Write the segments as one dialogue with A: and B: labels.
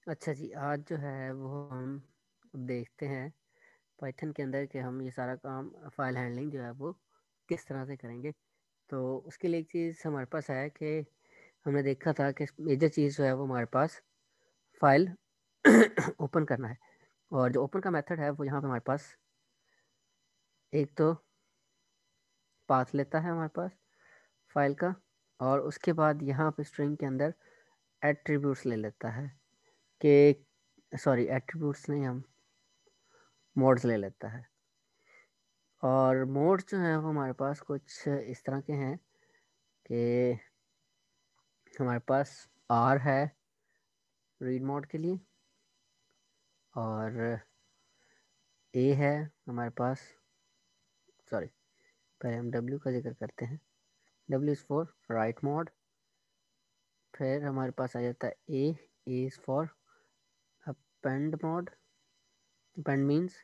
A: अच्छा जी, आज जो है वो हम देखते हैं पाइथन के अंदर कि हम ये सारा काम फाइल हैंडलिंग जो है वो किस तरह से करेंगे। तो उसके लिए एक चीज़ हमारे पास है कि हमने देखा था कि मेजर चीज़ जो है वो हमारे पास फाइल ओपन करना है। और जो ओपन का मेथड है वो यहाँ पे हमारे पास एक तो पाथ लेता है हमारे पास फाइल का, और उसके बाद यहाँ पे स्ट्रिंग के अंदर एट्रीब्यूट्स ले लेता है कि सॉरी एट्रीब्यूट्स नहीं, हम मोड्स ले लेता है। और मोड्स जो हैं वो हमारे पास कुछ इस तरह के हैं कि हमारे पास आर है रीड मोड के लिए, और ए है हमारे पास, सॉरी पहले हम डब्ल्यू का जिक्र करते हैं। W is for right mode. फिर हमारे पास आ जाता है A is for append mode. Append means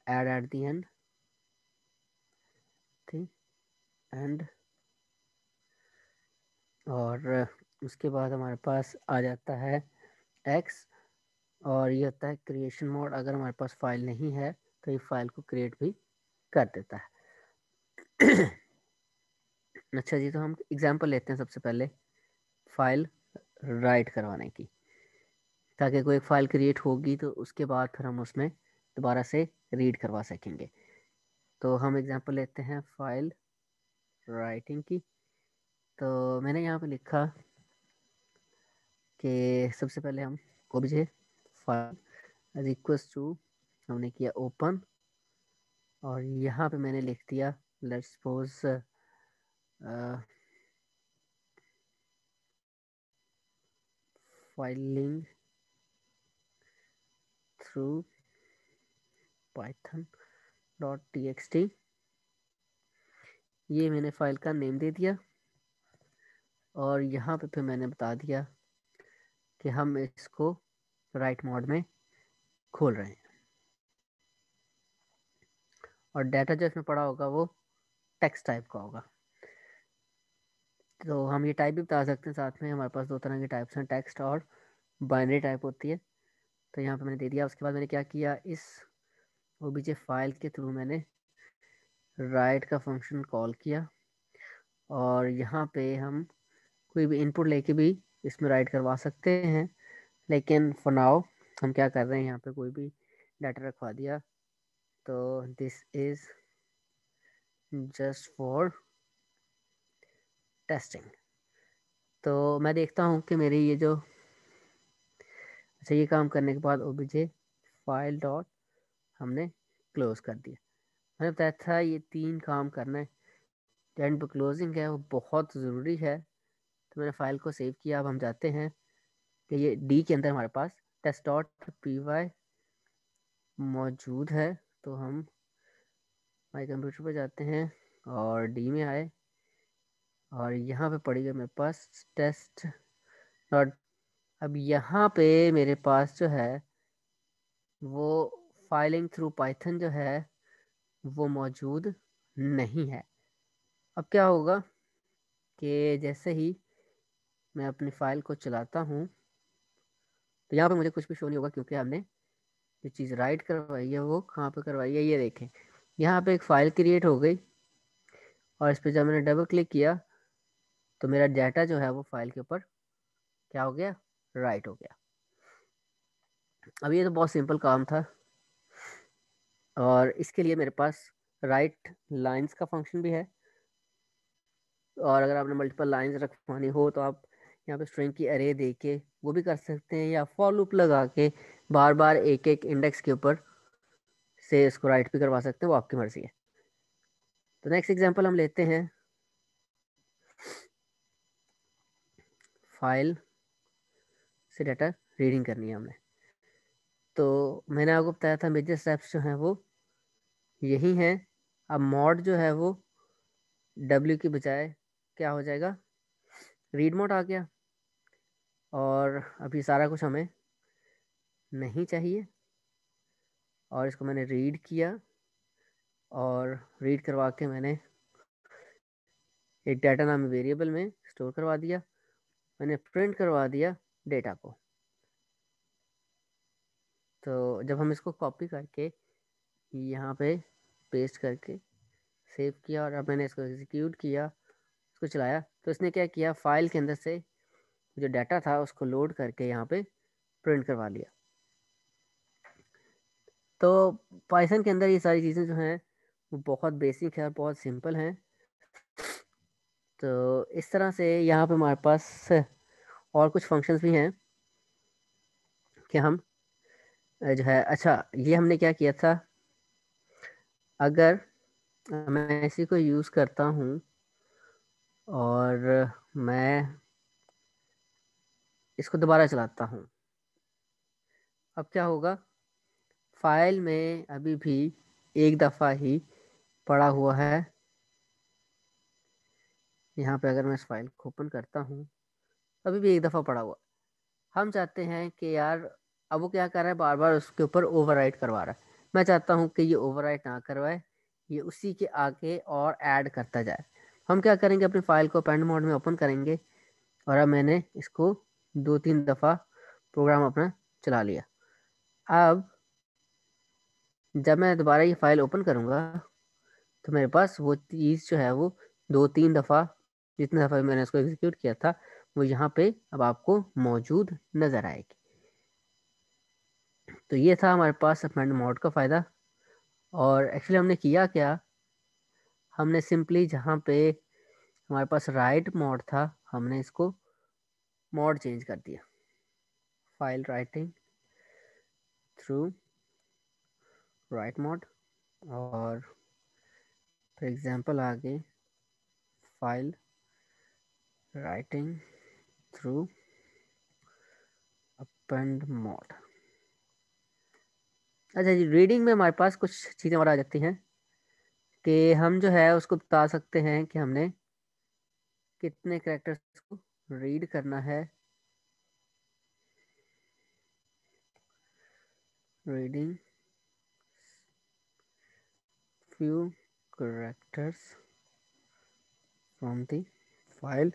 A: add at the end, ठीक। एंड और उसके बाद हमारे पास आ जाता है एक्स, और ये होता है क्रिएशन मोड। अगर हमारे पास फाइल नहीं है तो ये फाइल को क्रिएट भी कर देता है। अच्छा जी, तो हम एग्जांपल लेते हैं सबसे पहले फाइल राइट करवाने की, ताकि कोई एक फाइल क्रिएट होगी तो उसके बाद फिर हम उसमें दोबारा से रीड करवा सकेंगे। तो हम एग्जांपल लेते हैं फाइल राइटिंग की। तो मैंने यहाँ पे लिखा कि सबसे पहले हम ओब्जे फाइल रिक्वेस्ट टू हमने किया ओपन, और यहाँ पे मैंने लिख दिया let's suppose filing through Python dot txt। ये मैंने फाइल का नेम दे दिया, और यहाँ पे फिर मैंने बता दिया कि हम इसको राइट मोड में खोल रहे हैं, और डाटा जो इसमें पड़ा होगा वो टेक्स्ट टाइप का होगा। तो हम ये टाइप भी बता सकते हैं साथ में, हमारे पास दो तरह के टाइप्स हैं, टेक्स्ट और बाइनरी टाइप होती है। तो यहाँ पे मैंने दे दिया। उसके बाद मैंने क्या किया, इस ओबीजे फाइल के थ्रू मैंने राइट का फंक्शन कॉल किया, और यहाँ पे हम कोई भी इनपुट लेके भी इसमें राइट करवा सकते हैं, लेकिन फॉर नाउ हम क्या कर रहे हैं, यहाँ पे कोई भी डाटा रखवा दिया। तो this is just for testing. तो मैं देखता हूँ कि मेरी ये जो, अच्छा ये काम करने के बाद ओबीजे फाइल डॉट हमने क्लोज कर दिया। मैंने बताया था ये 3 काम करना है। एंड पर क्लोजिंग है वो बहुत ज़रूरी है। तो मैंने फाइल को सेव किया। अब हम जाते हैं कि ये डी के अंदर हमारे पास टेस्ट डॉट पी वाई मौजूद है। तो हम माई कंप्यूटर पर जाते हैं और डी में आए, और यहाँ पे पड़ी है मेरे पास टेस्ट डॉट। अब यहाँ पे मेरे पास जो है वो फाइलिंग थ्रू पाइथन जो है वो मौजूद नहीं है। अब क्या होगा कि जैसे ही मैं अपनी फाइल को चलाता हूँ तो यहाँ पे मुझे कुछ भी शो नहीं होगा, क्योंकि हमने जो चीज़ राइट करवाई है वो कहाँ पे करवाई है, ये देखें। यहाँ पे एक फ़ाइल क्रिएट हो गई, और इस पर जब मैंने डबल क्लिक किया तो मेरा डाटा जो है वो फाइल के ऊपर क्या हो गया, राइट हो गया। अब ये तो बहुत सिंपल काम था, और इसके लिए मेरे पास राइट लाइंस का फंक्शन भी है। और अगर आपने मल्टीपल लाइंस रखवानी हो तो आप यहाँ पे स्ट्रिंग की अरे दे के वो भी कर सकते हैं, या फॉर लूप लगा के बार बार एक एक इंडेक्स के ऊपर से इसको राइट भी करवा सकते हैं, वो आपकी मर्जी है। तो नेक्स्ट एग्जांपल हम लेते हैं, फाइल से डाटा रीडिंग करनी है हमने। तो मैंने आपको बताया था मेजर स्टेप्स जो हैं वो यही हैं। अब मॉड जो है वो डब्ल्यू की बजाय क्या हो जाएगा, रीड मोड आ गया। और अभी सारा कुछ हमें नहीं चाहिए, और इसको मैंने रीड किया, और रीड करवा के मैंने एक डाटा नाम वेरिएबल में स्टोर करवा दिया। मैंने प्रिंट करवा दिया डेटा को। तो जब हम इसको कॉपी करके यहाँ पे पेस्ट करके सेव किया और अब मैंने इसको एग्जीक्यूट किया, इसको चलाया, तो इसने क्या किया, फाइल के अंदर से जो डाटा था उसको लोड करके यहाँ पे प्रिंट करवा लिया। तो पाइथन के अंदर ये सारी चीज़ें जो हैं वो बहुत बेसिक है और बहुत सिंपल हैं। तो इस तरह से यहाँ पे हमारे पास और कुछ फंक्शंस भी हैं कि हम जो है, अच्छा ये हमने क्या किया था, अगर मैं इसी को यूज़ करता हूँ और मैं इसको दोबारा चलाता हूँ, अब क्या होगा, फाइल में अभी भी एक दफ़ा ही पड़ा हुआ है। यहाँ पे अगर मैं इस फाइल को ओपन करता हूँ, अभी भी एक दफ़ा पड़ा हुआ। हम चाहते हैं कि यार, अब वो क्या कर रहा है, बार बार उसके ऊपर ओवरराइट करवा रहा है। मैं चाहता हूँ कि ये ओवरराइट ना करवाए, ये उसी के आगे और ऐड करता जाए। हम क्या करेंगे, अपनी फाइल को अपेंड मोड में ओपन करेंगे और अब मैंने इसको 2-3 दफ़ा प्रोग्राम अपना चला लिया। अब जब मैं दोबारा ये फाइल ओपन करूँगा तो मेरे पास वो चीज़ जो है वो 2-3 दफ़ा, जितने दफ़ा मैंने इसको एग्जीक्यूट किया था, वो यहाँ पे अब आपको मौजूद नज़र आएगी। तो ये था हमारे पास अपेंड मोड का फ़ायदा। और एक्चुअली हमने किया क्या, हमने सिंपली जहाँ पे हमारे पास राइट मोड था, हमने इसको मोड चेंज कर दिया, file writing through right mode, और फॉर एग्जांपल आगे file writing through append mode. अच्छा जी, रीडिंग में हमारे पास कुछ चीज़ें और आ जाती हैं कि हम जो है उसको बता सकते हैं कि हमने कितने कैरेक्टर्स को रीड करना है। Reading few characters from the file.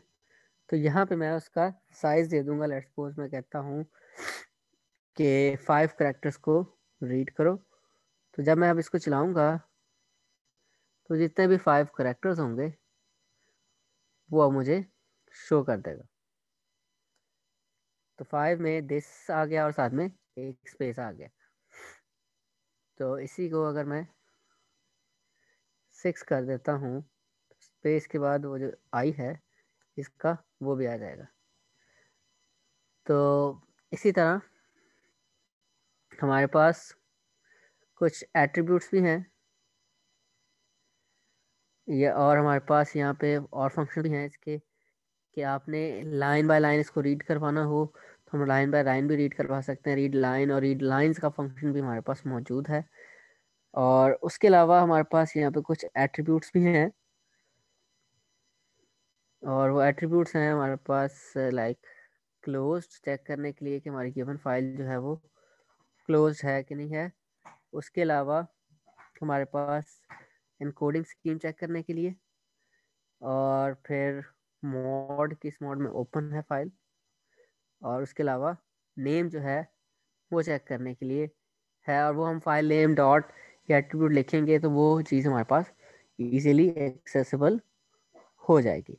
A: तो यहाँ पे मैं उसका साइज दे दूंगा। लेट्स सपोज मैं कहता हूँ कि 5 कैरेक्टर्स को रीड करो। तो जब मैं अब इसको चलाऊंगा तो जितने भी 5 कैरेक्टर्स होंगे वो अब मुझे शो कर देगा। तो 5 में दिस आ गया और साथ में एक स्पेस आ गया। तो इसी को अगर मैं 6 कर देता हूँ, स्पेस के बाद वो जो आई है इसका वो भी आ जाएगा। तो इसी तरह हमारे पास कुछ एट्रीब्यूट्स भी हैं, ये और हमारे पास यहाँ पे और फंक्शन भी हैं इसके, कि आपने लाइन बाय लाइन इसको रीड करवाना हो तो हम लाइन बाय लाइन भी रीड करवा सकते हैं। रीड लाइन और रीड लाइंस का फंक्शन भी हमारे पास मौजूद है। और उसके अलावा हमारे पास यहाँ पे कुछ एट्रीब्यूट्स भी हैं, और वो एट्रीब्यूट्स हैं हमारे पास लाइक क्लोज्ड, चेक करने के लिए कि हमारी गिवन फाइल जो है वो क्लोज्ड है कि नहीं है। उसके अलावा हमारे पास इनकोडिंग स्कीम चेक करने के लिए, और फिर मोड, किस मोड में ओपन है फाइल, और उसके अलावा नेम जो है वो चेक करने के लिए है। और वो हम फाइल नेम डॉट या एट्रीब्यूट लिखेंगे तो वो चीज़ हमारे पास इजीली एक्सेसिबल हो जाएगी।